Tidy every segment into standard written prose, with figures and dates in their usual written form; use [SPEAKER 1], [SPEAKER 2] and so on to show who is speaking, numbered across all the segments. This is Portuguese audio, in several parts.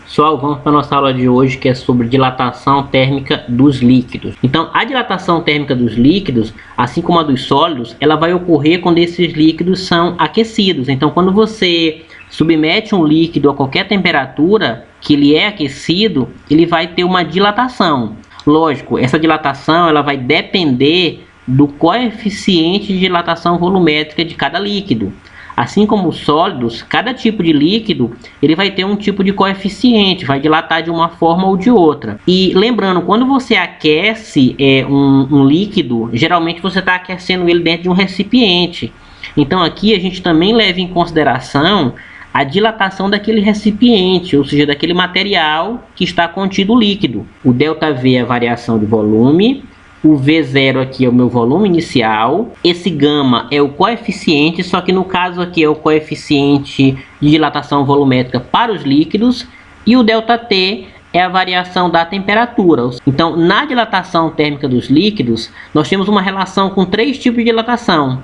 [SPEAKER 1] Pessoal, vamos para a nossa aula de hoje, que é sobre dilatação térmica dos líquidos. Então, a dilatação térmica dos líquidos, assim como a dos sólidos, ela vai ocorrer quando esses líquidos são aquecidos. Então, quando você submete um líquido a qualquer temperatura que ele é aquecido, ele vai ter uma dilatação. Lógico, essa dilatação ela vai depender do coeficiente de dilatação volumétrica de cada líquido. Assim como os sólidos, cada tipo de líquido ele vai ter um tipo de coeficiente, vai dilatar de uma forma ou de outra. E lembrando, quando você aquece um líquido, geralmente você está aquecendo ele dentro de um recipiente. Então aqui a gente também leva em consideração a dilatação daquele recipiente, ou seja, daquele material que está contido o líquido. O ΔV é a variação de volume. O V0 aqui é o meu volume inicial. Esse gama é o coeficiente, só que no caso aqui é o coeficiente de dilatação volumétrica para os líquidos. E o ΔT é a variação da temperatura. Então, na dilatação térmica dos líquidos, nós temos uma relação com três tipos de dilatação.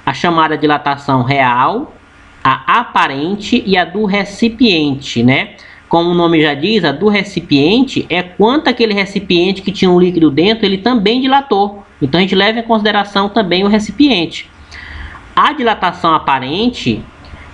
[SPEAKER 1] A chamada dilatação real, a aparente e a do recipiente, né? Como o nome já diz, a do recipiente é quanto aquele recipiente que tinha um líquido dentro, ele também dilatou. Então a gente leva em consideração também o recipiente. A dilatação aparente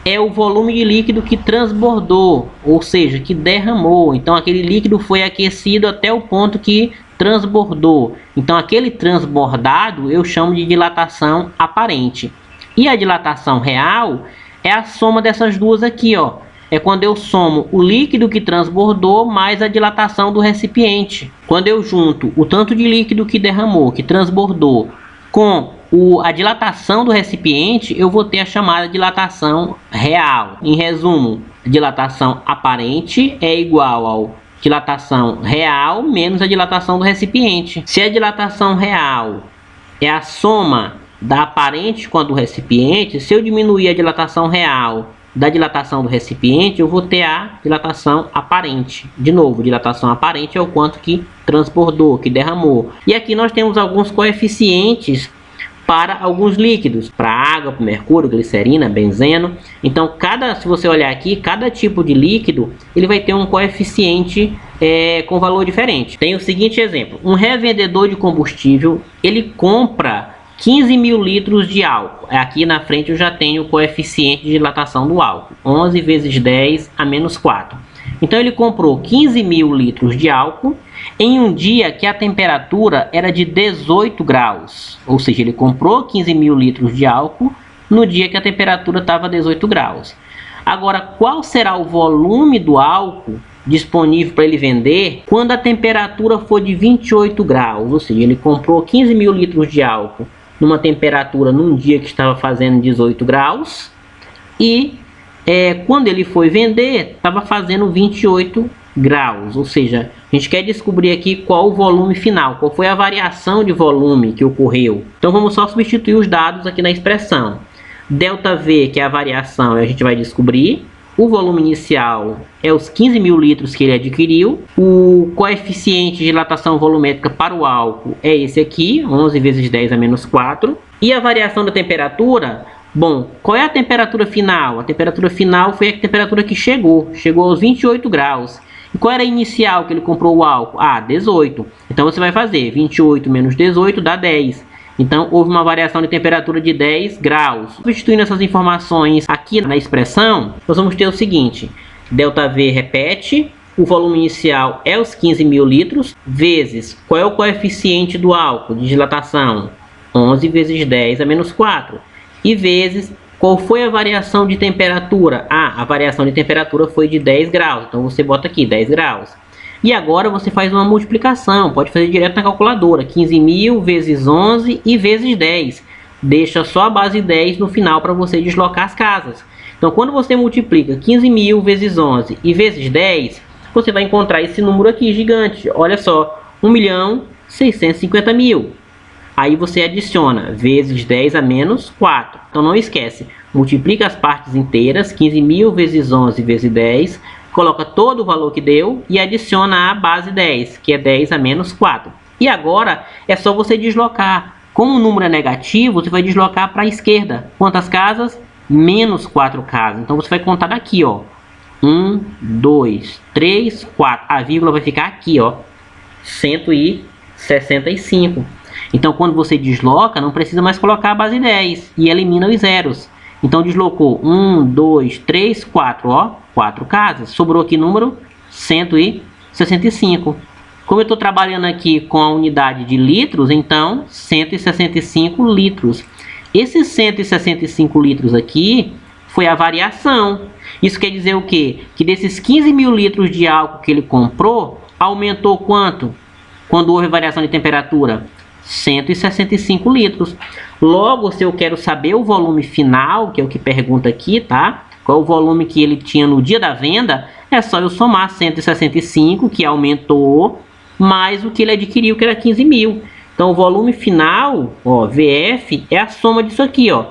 [SPEAKER 1] é o volume de líquido que transbordou, ou seja, que derramou. Então aquele líquido foi aquecido até o ponto que transbordou. Então aquele transbordado eu chamo de dilatação aparente. E a dilatação real é a soma dessas duas aqui, ó. É quando eu somo o líquido que transbordou mais a dilatação do recipiente. Quando eu junto o tanto de líquido que derramou, que transbordou, com a dilatação do recipiente, eu vou ter a chamada dilatação real. Em resumo, dilatação aparente é igual ao dilatação real menos a dilatação do recipiente. Se a dilatação real é a soma da aparente com a do recipiente, se eu diminuir a dilatação real da dilatação do recipiente, eu vou ter a dilatação aparente. De novo, dilatação aparente é o quanto que transbordou, que derramou. E aqui nós temos alguns coeficientes para alguns líquidos, para água, para mercúrio, glicerina, benzeno. Então, se você olhar aqui, cada tipo de líquido ele vai ter um coeficiente com valor diferente. Tem o seguinte exemplo: um revendedor de combustível, ele compra 15 mil litros de álcool. Aqui na frente eu já tenho o coeficiente de dilatação do álcool. 11 vezes 10 a menos 4. Então ele comprou 15 mil litros de álcool em um dia que a temperatura era de 18 graus. Ou seja, ele comprou 15 mil litros de álcool no dia que a temperatura estava 18 graus. Agora, qual será o volume do álcool disponível para ele vender quando a temperatura for de 28 graus? Ou seja, ele comprou 15 mil litros de álcool numa temperatura num dia que estava fazendo 18 graus e quando ele foi vender estava fazendo 28 graus, ou seja, a gente quer descobrir aqui qual o volume final, qual foi a variação de volume que ocorreu. Então vamos só substituir os dados aqui na expressão. ΔV, que é a variação, a gente vai descobrir. O volume inicial é os 15 mil litros que ele adquiriu. O coeficiente de dilatação volumétrica para o álcool é esse aqui, 11 vezes 10 a menos 4. E a variação da temperatura, bom, qual é a temperatura final? A temperatura final foi a temperatura que chegou aos 28 graus. E qual era a inicial que ele comprou o álcool? 18. Então você vai fazer 28 menos 18 dá 10. Então, houve uma variação de temperatura de 10 graus. Substituindo essas informações aqui na expressão, nós vamos ter o seguinte: ΔV repete, o volume inicial é os 15 mil litros, vezes qual é o coeficiente do álcool de dilatação? 11 vezes 10 a menos 4. E vezes qual foi a variação de temperatura? A variação de temperatura foi de 10 graus. Então, você bota aqui 10 graus. E agora você faz uma multiplicação, pode fazer direto na calculadora, 15 mil vezes 11 e vezes 10. Deixa só a base 10 no final para você deslocar as casas. Então quando você multiplica 15 mil vezes 11 e vezes 10, você vai encontrar esse número aqui gigante. Olha só, 1.650.000. Aí você adiciona vezes 10 a menos 4. Então não esquece, multiplica as partes inteiras, 15 mil vezes 11 vezes 10, coloca todo o valor que deu e adiciona a base 10, que é 10 a menos 4. E agora é só você deslocar. Como o número é negativo, você vai deslocar para a esquerda. Quantas casas? Menos 4 casas. Então você vai contar daqui, ó. 1, 2, 3, 4. A vírgula vai ficar aqui, ó, 165. Então, quando você desloca, não precisa mais colocar a base 10 e elimina os zeros. Então, deslocou 1, 2, 3, 4, ó, 4 casas. Sobrou aqui número 165. Como eu estou trabalhando aqui com a unidade de litros, então 165 litros. Esses 165 litros aqui foi a variação. Isso quer dizer o quê? Que desses 15 mil litros de álcool que ele comprou, aumentou quanto? Quando houve variação de temperatura? 165 litros. Logo, se eu quero saber o volume final, que é o que pergunta aqui, tá? Qual o volume que ele tinha no dia da venda? É só eu somar 165, que aumentou, mais o que ele adquiriu, que era 15 mil. Então, o volume final, ó, VF, é a soma disso aqui, ó,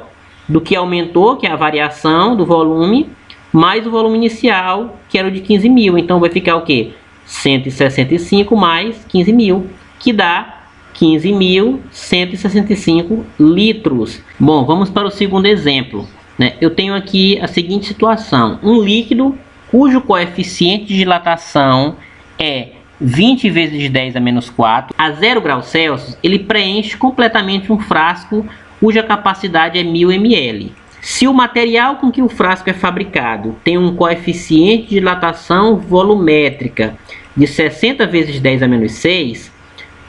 [SPEAKER 1] do que aumentou, que é a variação do volume, mais o volume inicial, que era o de 15 mil. Então, vai ficar o quê? 165 mais 15 mil, que dá 15.165 litros. Bom, vamos para o segundo exemplo, né? Eu tenho aqui a seguinte situação. Um líquido cujo coeficiente de dilatação é 20 vezes 10 a menos 4, a 0 graus Celsius, ele preenche completamente um frasco cuja capacidade é 1000 ml. Se o material com que o frasco é fabricado tem um coeficiente de dilatação volumétrica de 60 vezes 10 a menos 6,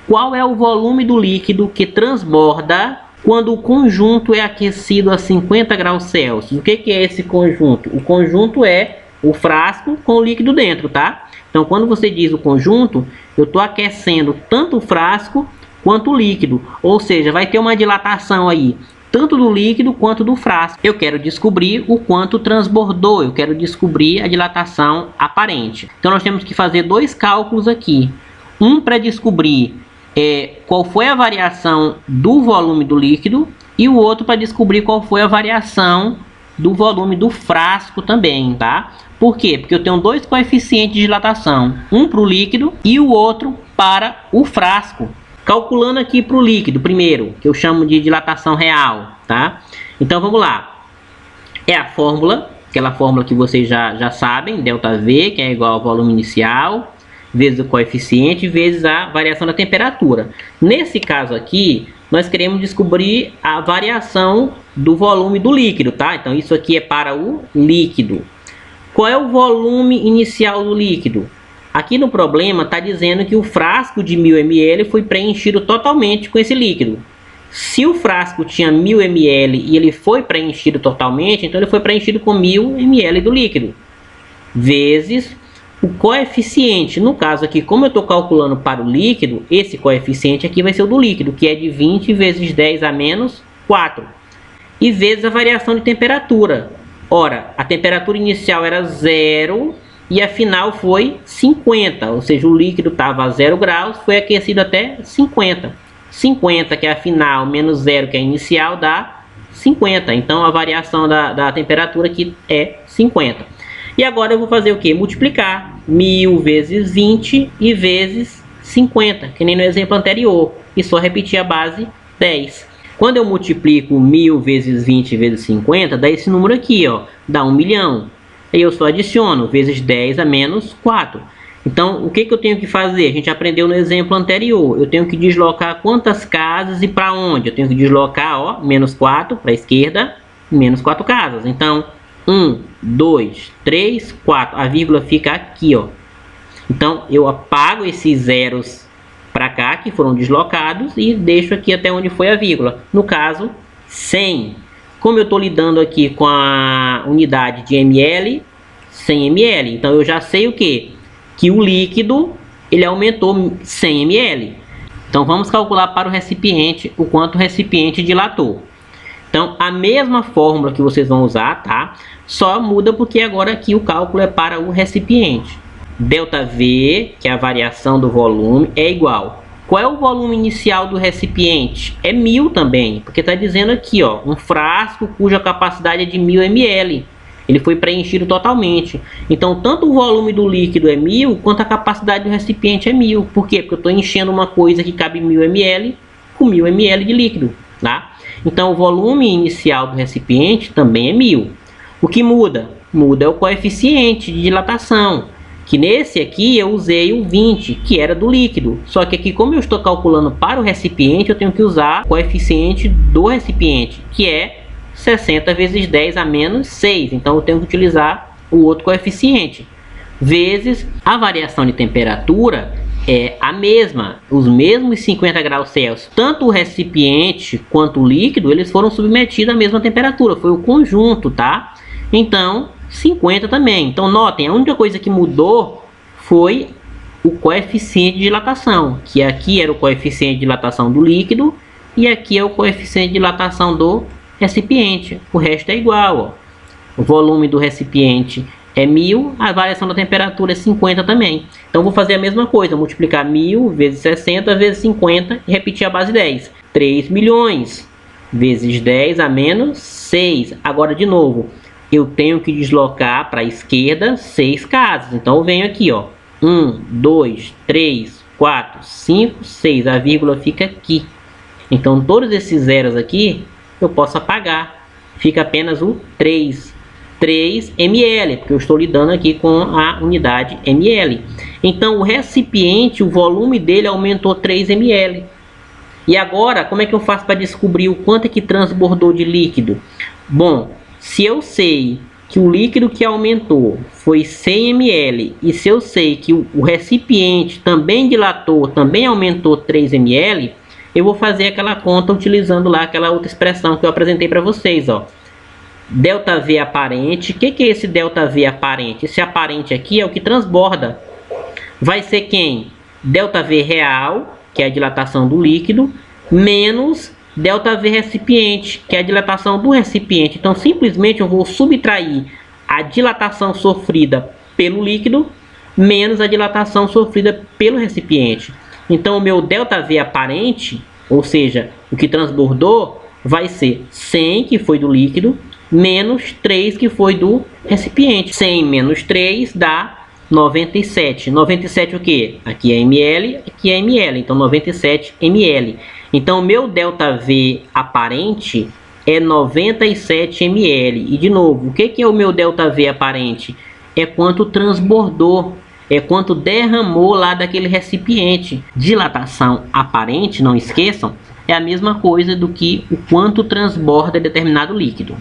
[SPEAKER 1] qual é o volume do líquido que transborda quando o conjunto é aquecido a 50 graus Celsius? O que é esse conjunto? O conjunto é o frasco com o líquido dentro, tá? Então, quando você diz o conjunto, eu estou aquecendo tanto o frasco quanto o líquido. Ou seja, vai ter uma dilatação aí, tanto do líquido quanto do frasco. Eu quero descobrir o quanto transbordou, eu quero descobrir a dilatação aparente. Então, nós temos que fazer dois cálculos aqui. Um para descobrir qual foi a variação do volume do líquido e o outro para descobrir qual foi a variação do volume do frasco também, tá? Por quê? Porque eu tenho dois coeficientes de dilatação, um para o líquido e o outro para o frasco. Calculando aqui para o líquido primeiro, que eu chamo de dilatação real, tá? Então vamos lá. É a fórmula, aquela fórmula que vocês já sabem, ΔV, que é igual ao volume inicial, vezes o coeficiente, vezes a variação da temperatura. Nesse caso aqui, nós queremos descobrir a variação do volume do líquido, tá? Então isso aqui é para o líquido. Qual é o volume inicial do líquido? Aqui no problema está dizendo que o frasco de 1000 ml foi preenchido totalmente com esse líquido. Se o frasco tinha 1000 ml e ele foi preenchido totalmente, então ele foi preenchido com 1000 ml do líquido, vezes o coeficiente. No caso aqui, como eu estou calculando para o líquido, esse coeficiente aqui vai ser o do líquido, que é de 20 vezes 10 a menos 4. E vezes a variação de temperatura. Ora, a temperatura inicial era 0 e a final foi 50. Ou seja, o líquido estava a 0 graus, foi aquecido até 50. 50, que é a final, menos 0, que é a inicial, dá 50. Então, a variação da temperatura aqui é 50. E agora eu vou fazer o que? Multiplicar 1000 vezes 20 e vezes 50, que nem no exemplo anterior. E só repetir a base 10. Quando eu multiplico 1000 vezes 20 vezes 50, dá esse número aqui, ó, dá 1 milhão. Aí eu só adiciono vezes 10 a menos 4. Então, o que eu tenho que fazer? A gente aprendeu no exemplo anterior. Eu tenho que deslocar quantas casas e para onde? Eu tenho que deslocar, ó, menos 4 para a esquerda, menos 4 casas. Então, 1, 2, 3, 4. A vírgula fica aqui, ó. Então, eu apago esses zeros para cá, que foram deslocados, e deixo aqui até onde foi a vírgula. No caso, 100. Como eu estou lidando aqui com a unidade de ml, 100 ml. Então, eu já sei o quê? Que o líquido, ele aumentou 100 ml. Então, vamos calcular para o recipiente o quanto o recipiente dilatou. Então, a mesma fórmula que vocês vão usar, tá? Só muda porque agora aqui o cálculo é para o recipiente. ΔV, que é a variação do volume, é igual. Qual é o volume inicial do recipiente? É 1000 também, porque está dizendo aqui, ó, um frasco cuja capacidade é de 1000 ml. Ele foi preenchido totalmente. Então, tanto o volume do líquido é 1000, quanto a capacidade do recipiente é 1000. Por quê? Porque eu estou enchendo uma coisa que cabe 1000 ml com 1000 ml de líquido, tá? Então, o volume inicial do recipiente também é 1000. O que muda? muda é o coeficiente de dilatação, que nesse aqui eu usei o 20, que era do líquido. Só que aqui, como eu estou calculando para o recipiente, eu tenho que usar o coeficiente do recipiente, que é 60 vezes 10 a menos 6. Então eu tenho que utilizar o outro coeficiente. Vezes a variação de temperatura é a mesma, os mesmos 50 graus Celsius. Tanto o recipiente quanto o líquido, eles foram submetidos à mesma temperatura, foi o conjunto, tá? Então, 50 também. Então, notem, a única coisa que mudou foi o coeficiente de dilatação, que aqui era o coeficiente de dilatação do líquido e aqui é o coeficiente de dilatação do recipiente. O resto é igual, ó. O volume do recipiente é 1000, a variação da temperatura é 50 também. Então, vou fazer a mesma coisa, multiplicar 1000 vezes 60 vezes 50 e repetir a base 10. 3 milhões vezes 10 a menos 6. Agora, de novo, eu tenho que deslocar para a esquerda 6 casas. Então, eu venho aqui, ó. 1, 2, 3, 4, 5, 6. A vírgula fica aqui. Então, todos esses zeros aqui, eu posso apagar. Fica apenas o 3 ml, porque eu estou lidando aqui com a unidade ml. Então, o recipiente, o volume dele aumentou 3 ml. E agora, como é que eu faço para descobrir o quanto é que transbordou de líquido? Bom, se eu sei que o líquido que aumentou foi 100 ml, e se eu sei que o recipiente também dilatou, também aumentou 3 ml, eu vou fazer aquela conta utilizando lá aquela outra expressão que eu apresentei para vocês, ó. ΔV aparente. O que é esse ΔV aparente? Esse aparente aqui é o que transborda. Vai ser quem? ΔV real, que é a dilatação do líquido, menos ΔV recipiente, que é a dilatação do recipiente. Então, simplesmente eu vou subtrair a dilatação sofrida pelo líquido menos a dilatação sofrida pelo recipiente. Então, o meu ΔV aparente, ou seja, o que transbordou, vai ser 100, que foi do líquido, menos 3, que foi do recipiente. 100 menos 3 dá 97. 97 o que? Aqui é ml, aqui é ml. Então, 97 ml. Então, o meu ΔV aparente é 97 ml. E, de novo, o que é o meu ΔV aparente? É quanto transbordou, é quanto derramou lá daquele recipiente. Dilatação aparente, não esqueçam, é a mesma coisa do que o quanto transborda determinado líquido.